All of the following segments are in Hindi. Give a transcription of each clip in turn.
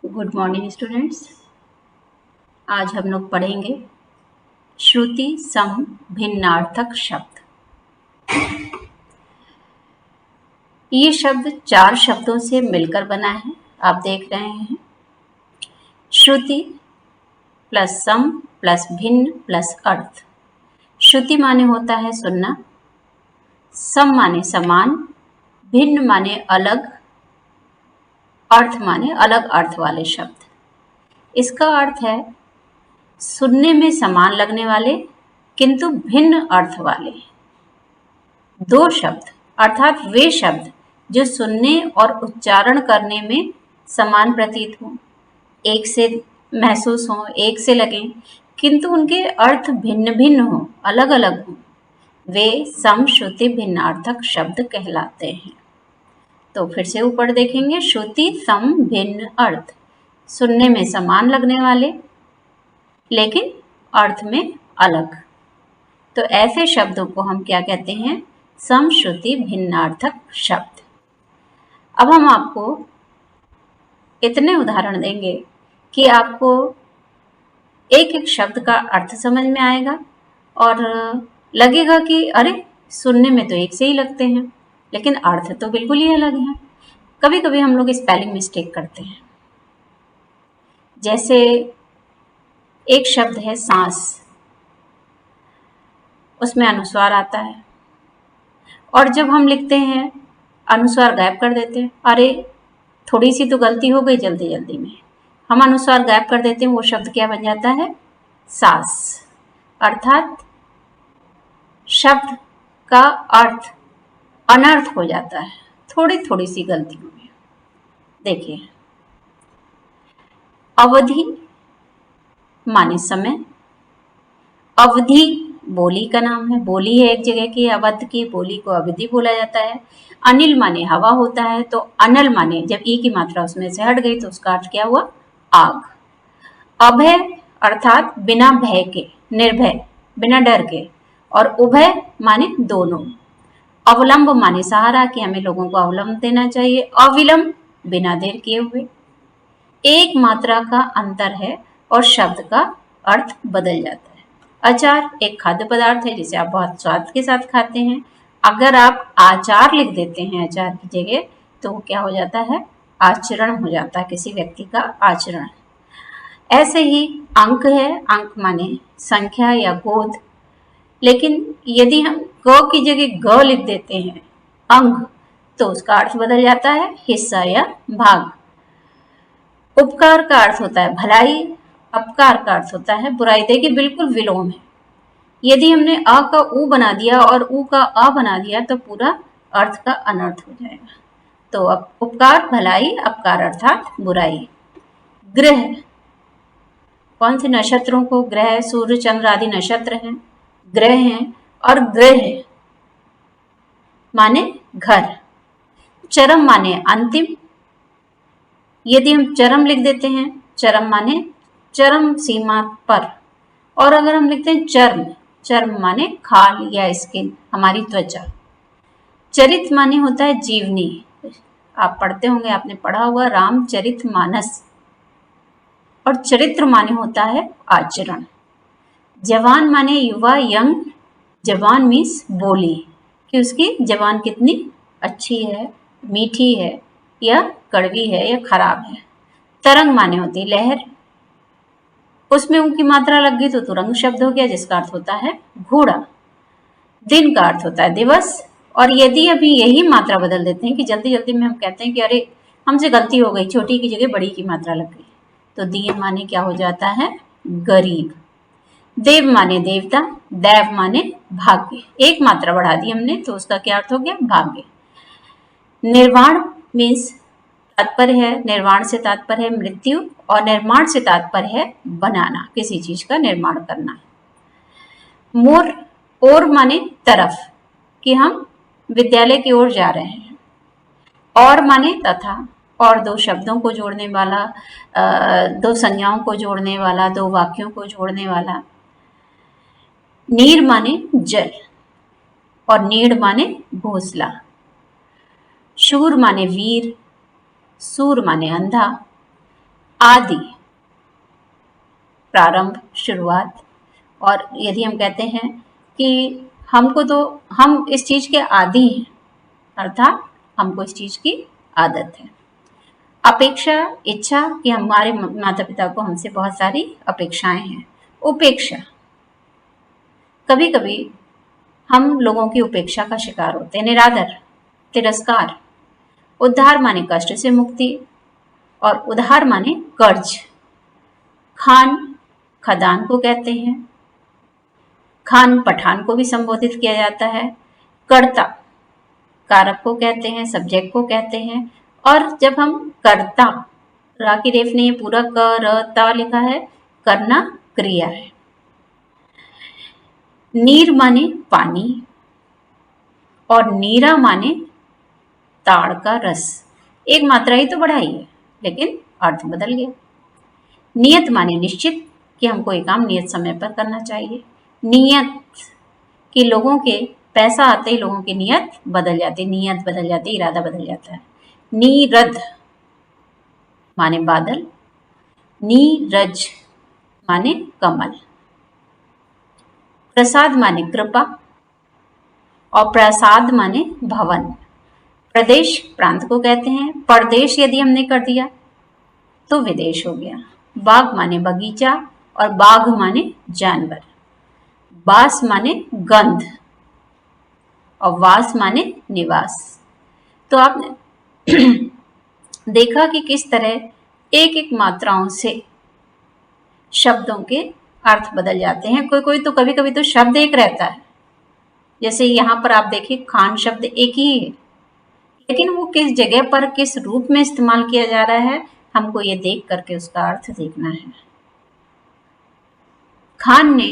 Good morning students. आज हम लोग पढ़ेंगे श्रुति सम भिन्नार्थक शब्द। ये शब्द 4 शब्दों से मिलकर बना है। आप देख रहे हैं श्रुति प्लस सम प्लस भिन्न प्लस अर्थ। श्रुति माने होता है सुनना, सम माने समान, भिन्न माने अलग, अर्थ माने अलग अर्थ वाले शब्द। इसका अर्थ है सुनने में समान लगने वाले किंतु भिन्न अर्थ वाले 2 शब्द, अर्थात वे शब्द जो सुनने और उच्चारण करने में समान प्रतीत हों, एक से महसूस हों, एक से लगें, किंतु उनके अर्थ भिन्न भिन्न हों, अलग अलग हों, वे सम श्रुति भिन्नार्थक शब्द कहलाते हैं। तो फिर से ऊपर देखेंगे, श्रुति सम भिन्न अर्थ, सुनने में समान लगने वाले लेकिन अर्थ में अलग। तो ऐसे शब्दों को हम क्या कहते हैं? समश्रुति भिन्नार्थक शब्द। अब हम आपको इतने उदाहरण देंगे कि आपको एक एक शब्द का अर्थ समझ में आएगा और लगेगा कि अरे सुनने में तो एक से ही लगते हैं लेकिन अर्थ तो बिल्कुल ही अलग है। कभी कभी हम लोग स्पेलिंग मिस्टेक करते हैं। जैसे एक शब्द है सांस, उसमें अनुस्वार आता है और जब हम लिखते हैं अनुस्वार गायब कर देते हैं। अरे थोड़ी सी तो गलती हो गई, जल्दी जल्दी में हम अनुस्वार गायब कर देते हैं। वो शब्द क्या बन जाता है? सास। अर्थात शब्द का अर्थ अनर्थ हो जाता है थोड़ी थोड़ी सी गलतियों में। देखिए, अवधि माने समय, अवधि बोली का नाम है, बोली है एक जगह की, अवध की, बोली को अवधि बोला जाता है। अनिल माने हवा होता है, तो अनल माने जब ई की मात्रा उसमें से हट गई तो उसका अर्थ क्या हुआ? आग। अभय अर्थात बिना भय के, निर्भय, बिना डर के, और उभय माने दोनों। अवलंब माने सहारा, कि हमें लोगों को अवलंब देना चाहिए। अविलंब बिना देर किए हुए। एक मात्रा का अंतर है और शब्द का अर्थ बदल जाता है। अचार एक खाद्य पदार्थ है जिसे आप बहुत स्वाद के साथ खाते हैं। अगर आप आचार लिख देते हैं अचार की जगह तो वो क्या हो जाता है? आचरण हो जाता है, किसी व्यक्ति का आचरण। ऐसे ही अंक है, अंक माने संख्या या गोद, लेकिन यदि हम ग की जगह ग लिख देते हैं अंग तो उसका अर्थ बदल जाता है हिस्सा या भाग। उपकार का अर्थ होता है भलाई, अपकार का अर्थ होता है बुराई। देखिए बिल्कुल विलोम है। यदि हमने अ का उ बना दिया और उ का अ बना दिया तो पूरा अर्थ का अनर्थ हो जाएगा। तो अब उपकार भलाई, अपकार अर्थात बुराई। ग्रह, कौन से नक्षत्रों को ग्रह, सूर्य चंद्र आदि नक्षत्र हैं, ग्रह हैं। और ग्रह माने घर। चरम माने अंतिम, यदि हम चरम लिख देते हैं, चरम माने चरम सीमा पर। और अगर हम लिखते हैं चर्म, चर्म माने खाल या स्किन, हमारी त्वचा। चरित माने होता है जीवनी, आप पढ़ते होंगे, आपने पढ़ा होगा रामचरित मानस। और चरित्र माने होता है आचरण। जवान माने युवा, यंग। जवान मीन्स बोली, कि उसकी जबान कितनी अच्छी है, मीठी है या कड़वी है या खराब है। तरंग माने होती है लहर, उसमें ऊ की मात्रा लग गई तो तुरंग शब्द हो गया जिसका अर्थ होता है घोड़ा। दिन का अर्थ होता है दिवस। और यदि अभी यही मात्रा बदल देते हैं कि जल्दी जल्दी में हम कहते हैं कि अरे हमसे गलती हो गई, छोटी की जगह बड़ी की मात्रा लग गई, तो दीन माने क्या हो जाता है? गरीब। देव माने देवता, दैव माने भाग्य। एक मात्रा बढ़ा दी हमने तो उसका क्या अर्थ हो गया? भाग्य। निर्वाण मीन्स तात्पर्य है, निर्वाण से तात्पर्य है मृत्यु, और निर्माण से तात्पर्य है बनाना, किसी चीज का निर्माण करना। मोर, ओर माने तरफ, कि हम विद्यालय की ओर जा रहे हैं। और माने तथा, और 2 शब्दों को जोड़ने वाला, 2 संज्ञाओं को जोड़ने वाला, 2 वाक्यों को जोड़ने वाला। नीर माने जल और नीड़ माने घोंसला। शूर माने वीर, सूर माने अंधा। आदि, प्रारंभ, शुरुआत। और यदि हम कहते हैं कि हम इस चीज के आदी हैं, अर्थात हमको इस चीज की आदत है। अपेक्षा, इच्छा कि हमारे माता पिता को हमसे बहुत सारी अपेक्षाएं हैं। उपेक्षा, कभी कभी हम लोगों की उपेक्षा का शिकार होते हैं। निरादर, तिरस्कार। उद्धार माने कष्ट से मुक्ति और उधार माने कर्ज। खान, खदान को कहते हैं। खान पठान को भी संबोधित किया जाता है। कर्ता, कारक को कहते हैं, सब्जेक्ट को कहते हैं। और जब हम कर्ता, रा की रेफ ने पूरा क र ता लिखा है, करना क्रिया है। नीर माने पानी और नीरा माने ताड़ का रस। एक मात्रा ही तो बढ़ाई है, लेकिन अर्थ बदल गया। नियत माने निश्चित कि हमको ये काम नियत समय पर करना चाहिए। नियत कि लोगों के पैसा आते ही लोगों की नियत बदल जाती, नियत बदल जाती, इरादा बदल जाता है। नीरद माने बादल। नीरज माने कमल। प्रसाद माने कृपा और प्रसाद माने भवन। प्रदेश प्रांत को कहते हैं। परदेश यदि हमने कर दिया तो विदेश हो गया। बाग माने बगीचा और बाघ माने जानवर। बास माने गंध और वास माने निवास। तो आपने देखा कि किस तरह एक एक मात्राओं से शब्दों के अर्थ बदल जाते हैं। कोई कोई तो कभी कभी तो शब्द एक रहता है, जैसे यहाँ पर आप देखिए खान शब्द एक ही है, लेकिन वो किस जगह पर किस रूप में इस्तेमाल किया जा रहा है, हमको ये देख करके उसका अर्थ देखना है। खान ने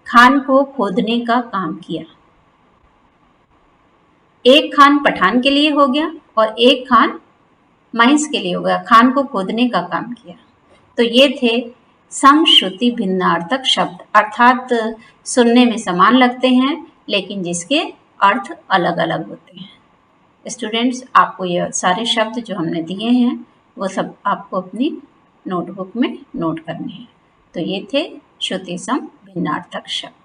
खान को खोदने का काम किया। एक खान पठान के लिए हो गया और एक खान माइंस के लिए हो गया। खान को खोदने का काम किया। तो ये थे समश्रुति भिन्नार्थक शब्द, अर्थात सुनने में समान लगते हैं लेकिन जिसके अर्थ अलग अलग होते हैं। स्टूडेंट्स, आपको ये सारे शब्द जो हमने दिए हैं वो सब आपको अपनी नोटबुक में नोट करने हैं। तो ये थे श्रुति सम भिन्नार्थक शब्द।